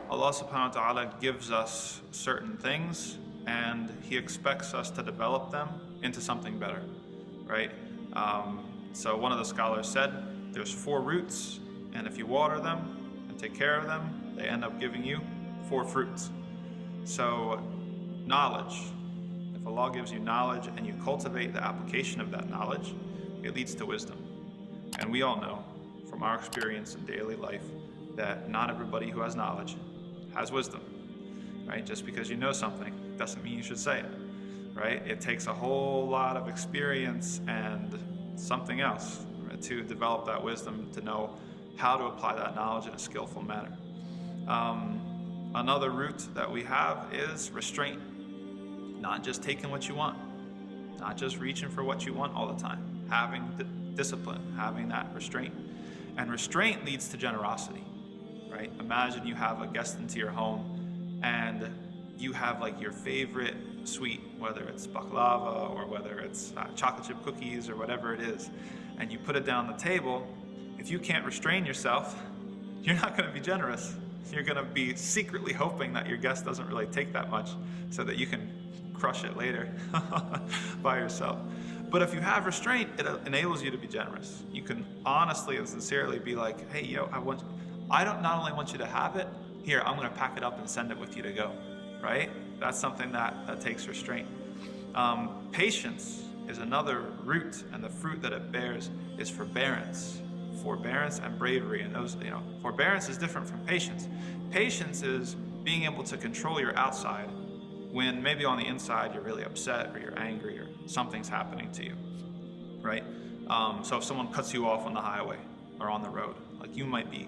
Allah subhanahu wa ta'ala gives us certain things and He expects us to develop them into something better, right? So one of the scholars said there's 4 roots, and if you water them and take care of them, they end up giving you 4 fruits. So knowledge, if Allah gives you knowledge and you cultivate the application of that knowledge, it leads to wisdom. And we all know from our experience in daily life that not everybody who has knowledge has wisdom, right? Just because you know something doesn't mean you should say it, right? It takes a whole lot of experience and something else, right, to develop that wisdom, to know how to apply that knowledge in a skillful manner. Another root that we have is restraint. Not just taking what you want, not just reaching for what you want all the time, having discipline, having that restraint. And restraint leads to generosity, right? Imagine you have a guest into your home and you have like your favorite sweet, whether it's baklava or whether it's chocolate chip cookies or whatever it is, and you put it down on the table. If you can't restrain yourself, you're not going to be generous. You're going to be secretly hoping that your guest doesn't really take that much so that you can crush it later by yourself. But if you have restraint, it enables you to be generous. You can honestly and sincerely be like, hey, yo, I don't not only want you to have it, here, I'm going to pack it up and send it with you to go, right? That's something that takes restraint. Patience is another root, and the fruit that it bears is forbearance. Forbearance and bravery, and those, forbearance is different from patience. Patience is being able to control your outside when maybe on the inside you're really upset or you're angry or something's happening to you, right? So if someone cuts you off on the highway or on the road, like you might be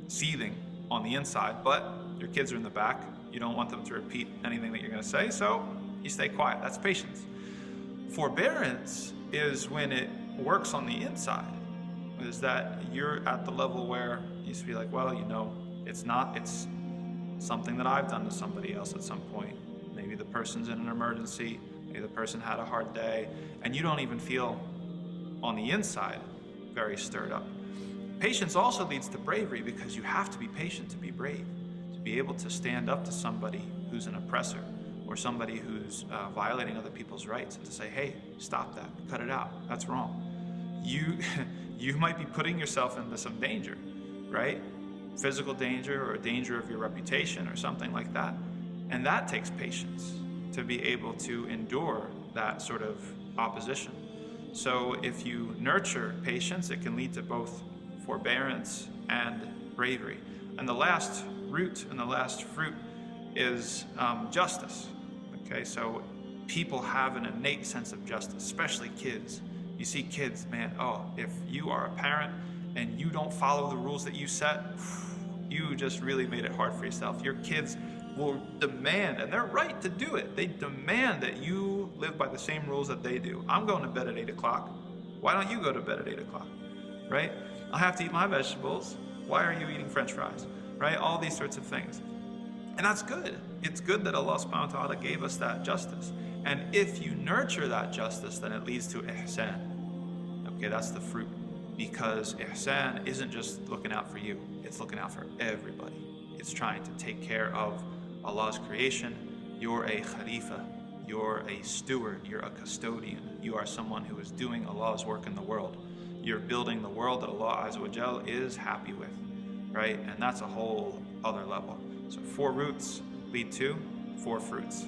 seething on the inside, but your kids are in the back. You don't want them to repeat anything that you're going to say, so you stay quiet. That's patience. Forbearance is when it works on the inside, is that you're at the level where you used to be like, well, it's something that I've done to somebody else at some point. Maybe the person's in an emergency, maybe the person had a hard day, and you don't even feel on the inside very stirred up. Patience also leads to bravery, because you have to be patient to be brave, to be able to stand up to somebody who's an oppressor or somebody who's violating other people's rights, and to say, hey, stop that, cut it out, that's wrong. You might be putting yourself into some danger, right? Physical danger or danger of your reputation or something like that. And that takes patience to be able to endure that sort of opposition. So if you nurture patience, it can lead to both forbearance and bravery. And the last root and the last fruit is justice. Okay, so people have an innate sense of justice, especially kids. You see kids, man, if you are a parent and you don't follow the rules that you set, you just really made it hard for yourself. Your kids will demand, and they're right to do it, they demand that you live by the same rules that they do. I'm going to bed at 8 o'clock. Why don't you go to bed at 8 o'clock, right? I have to eat my vegetables. Why are you eating French fries, right? All these sorts of things. And that's good. It's good that Allah subhanahu wa ta'ala gave us that justice. And if you nurture that justice, then it leads to ihsan. Okay, that's the fruit. Because ihsan isn't just looking out for you, it's looking out for everybody. It's trying to take care of Allah's creation. You're a khalifa, you're a steward, you're a custodian. You are someone who is doing Allah's work in the world. You're building the world that Allah Azza wa Jal is happy with, right? And that's a whole other level. So 4 roots lead to 4 fruits.